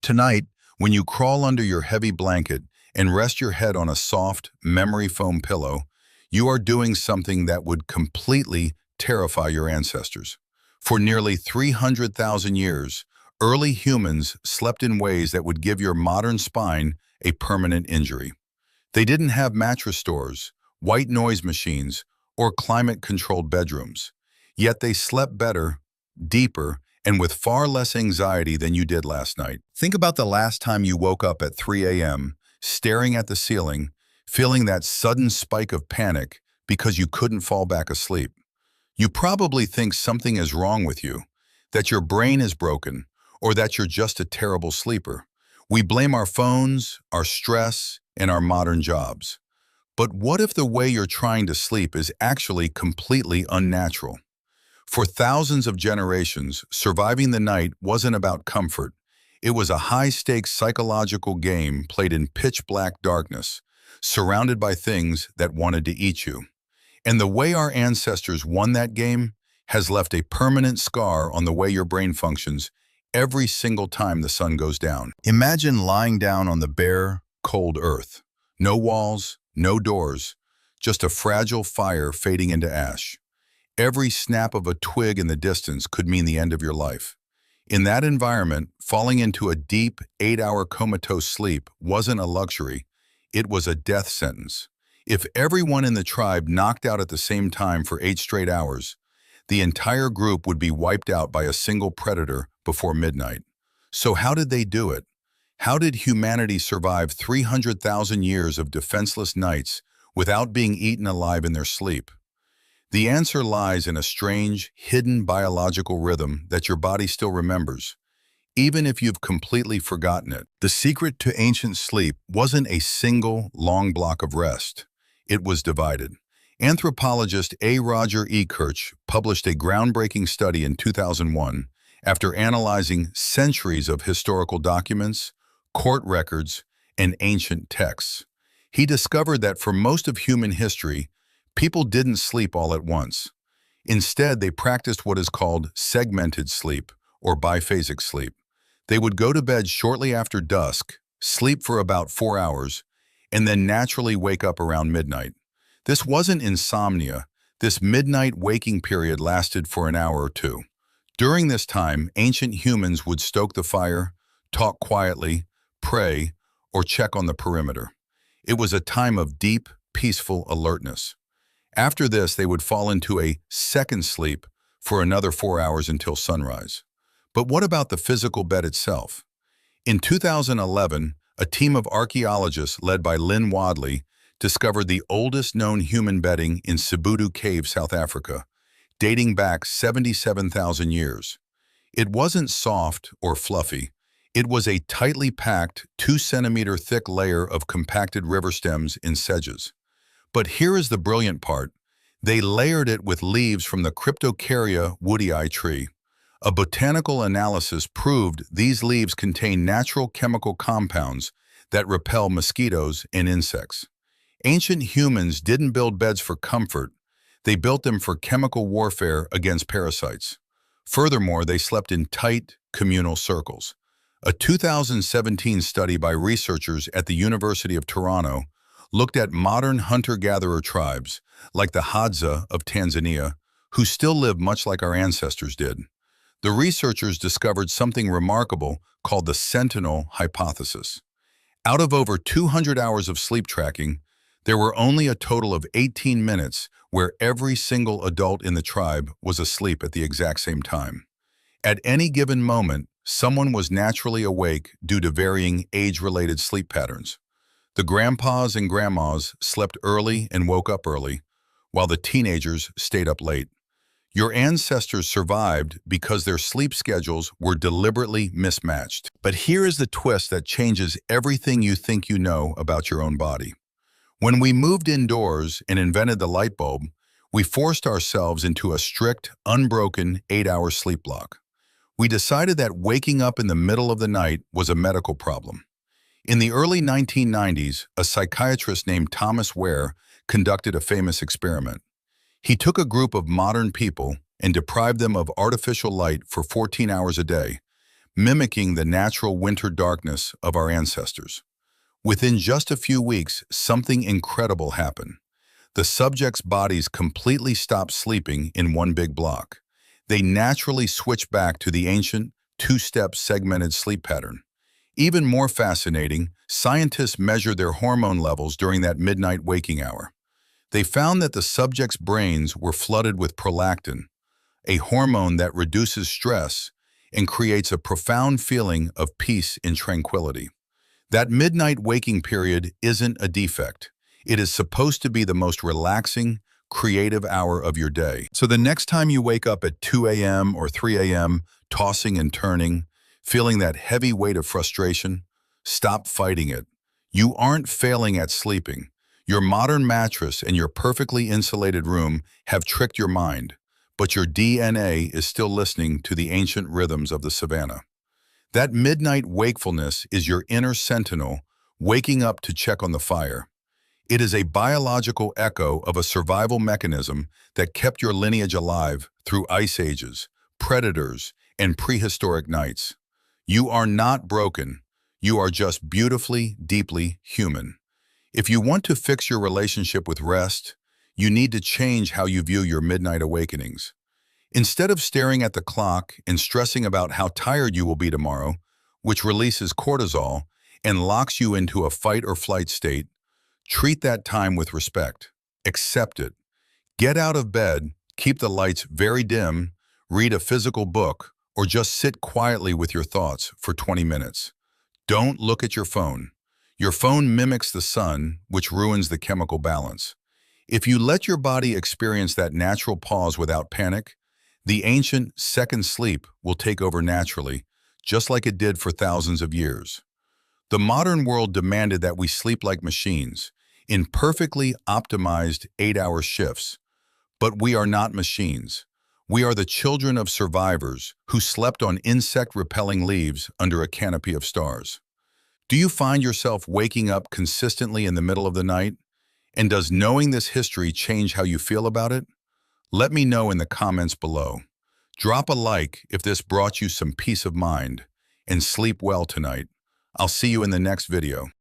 Tonight, when you crawl under your heavy blanket and rest your head on a soft, memory foam pillow, you are doing something that would completely terrify your ancestors. For nearly 300,000 years, early humans slept in ways that would give your modern spine a permanent injury. They didn't have mattress stores, white noise machines, or climate-controlled bedrooms. Yet they slept better, deeper, and with far less anxiety than you did last night. Think about the last time you woke up at 3 a.m., staring at the ceiling, feeling that sudden spike of panic because you couldn't fall back asleep. You probably think something is wrong with you, that your brain is broken, or that you're just a terrible sleeper. We blame our phones, our stress, and our modern jobs. But what if the way you're trying to sleep is actually completely unnatural? For thousands of generations, surviving the night wasn't about comfort. It was a high-stakes psychological game played in pitch-black darkness, surrounded by things that wanted to eat you. And the way our ancestors won that game has left a permanent scar on the way your brain functions every single time the sun goes down. Imagine lying down on the bare, cold earth. No walls, no doors, just a fragile fire fading into ash. Every snap of a twig in the distance could mean the end of your life. In that environment, falling into a deep, 8-hour comatose sleep wasn't a luxury, it was a death sentence. If everyone in the tribe knocked out at the same time for 8 straight hours, the entire group would be wiped out by a single predator before midnight. So how did they do it? How did humanity survive 300,000 years of defenseless nights without being eaten alive in their sleep? The answer lies in a strange, hidden biological rhythm that your body still remembers, even if you've completely forgotten it. The secret to ancient sleep wasn't a single, long block of rest. It was divided. Anthropologist A. Roger Ekirch published a groundbreaking study in 2001 after analyzing centuries of historical documents, court records, and ancient texts. He discovered that for most of human history, people didn't sleep all at once. Instead, they practiced what is called segmented sleep, or biphasic sleep. They would go to bed shortly after dusk, sleep for about 4 hours, and then naturally wake up around midnight. This wasn't insomnia. This midnight waking period lasted for an hour or two. During this time, ancient humans would stoke the fire, talk quietly, pray, or check on the perimeter. It was a time of deep, peaceful alertness. After this, they would fall into a second sleep for another 4 hours until sunrise. But what about the physical bed itself? In 2011, a team of archaeologists led by Lynn Wadley discovered the oldest known human bedding in Sibutu Cave, South Africa, dating back 77,000 years. It wasn't soft or fluffy. It was a tightly packed, 2-centimeter thick layer of compacted river stems in sedges. But here is the brilliant part. They layered it with leaves from the Cryptocarya woodii tree. A botanical analysis proved these leaves contain natural chemical compounds that repel mosquitoes and insects. Ancient humans didn't build beds for comfort. They built them for chemical warfare against parasites. Furthermore, they slept in tight, communal circles. A 2017 study by researchers at the University of Toronto looked at modern hunter-gatherer tribes, like the Hadza of Tanzania, who still live much like our ancestors did. The researchers discovered something remarkable called the Sentinel hypothesis. Out of over 200 hours of sleep tracking, there were only a total of 18 minutes where every single adult in the tribe was asleep at the exact same time. At any given moment, someone was naturally awake due to varying age-related sleep patterns. The grandpas and grandmas slept early and woke up early, while the teenagers stayed up late. Your ancestors survived because their sleep schedules were deliberately mismatched. But here is the twist that changes everything you think you know about your own body. When we moved indoors and invented the light bulb, we forced ourselves into a strict, unbroken 8-hour sleep block. We decided that waking up in the middle of the night was a medical problem. In the early 1990s, a psychiatrist named Thomas Wehr conducted a famous experiment. He took a group of modern people and deprived them of artificial light for 14 hours a day, mimicking the natural winter darkness of our ancestors. Within just a few weeks, something incredible happened. The subjects' bodies completely stopped sleeping in one big block. They naturally switched back to the ancient, two-step segmented sleep pattern. Even more fascinating, scientists measured their hormone levels during that midnight waking hour. They found that the subjects' brains were flooded with prolactin, a hormone that reduces stress and creates a profound feeling of peace and tranquility. That midnight waking period isn't a defect. It is supposed to be the most relaxing, creative hour of your day. So the next time you wake up at 2 a.m. or 3 a.m., tossing and turning, feeling that heavy weight of frustration, stop fighting it. You aren't failing at sleeping. Your modern mattress and your perfectly insulated room have tricked your mind, but your DNA is still listening to the ancient rhythms of the savannah. That midnight wakefulness is your inner sentinel waking up to check on the fire. It is a biological echo of a survival mechanism that kept your lineage alive through ice ages, predators, and prehistoric nights. You are not broken. You are just beautifully, deeply human. If you want to fix your relationship with rest, you need to change how you view your midnight awakenings. Instead of staring at the clock and stressing about how tired you will be tomorrow, which releases cortisol and locks you into a fight or flight state, treat that time with respect. Accept it. Get out of bed, keep the lights very dim, read a physical book, or just sit quietly with your thoughts for 20 minutes. Don't look at your phone. Your phone mimics the sun, which ruins the chemical balance. If you let your body experience that natural pause without panic, the ancient second sleep will take over naturally, just like it did for thousands of years. The modern world demanded that we sleep like machines, in perfectly optimized 8-hour shifts. But we are not machines. We are the children of survivors who slept on insect-repelling leaves under a canopy of stars. Do you find yourself waking up consistently in the middle of the night? And does knowing this history change how you feel about it? Let me know in the comments below. Drop a like if this brought you some peace of mind, and sleep well tonight. I'll see you in the next video.